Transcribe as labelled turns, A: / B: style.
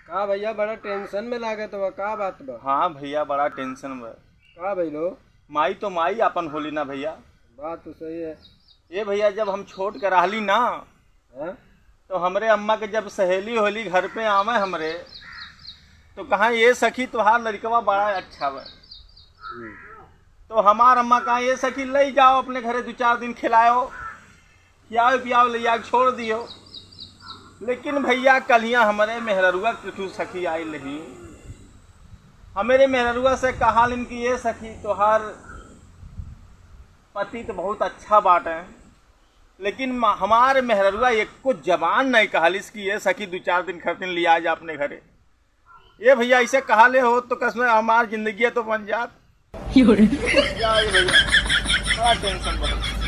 A: का भैया बड़ा टेंशन में लागत बा, का बात बा?
B: हाँ भैया बड़ा टेंशन बा।
A: का भइलो?
B: माई तो माई अपन होली ना भैया।
A: बात तो सही है।
B: ये भैया जब हम छोड़ कर रहली ना
A: हाँ?
B: तो हमरे अम्मा के जब सहेली होली घर पे आवे हमरे तो कहा ये सखी तुहार लड़कवा बड़ा अच्छा बा। तो हमार अम्मा कहा ये सखी ले जाओ अपने घरे 2-4 दिन खिलाओ, खियाओ पियाओ ले जा छोड़ दियो। लेकिन भैया कलियाँ हमारे मेहररुआ किठू सखी आई नहीं। हमारे मेहररुआ से कहा कि ये सखी तोहार पति तो बहुत अच्छा बात है, लेकिन हमारे मेहररुआ एक कुछ जबान नहीं कहलिस कि ये सखी 2-4 दिन खर्तिन लिया जा अपने घरे। ये भैया ऐसे कहा ले हो तो कसम हमारी जिंदगी तो बन जात। भैया बड़ा टेंशन बना।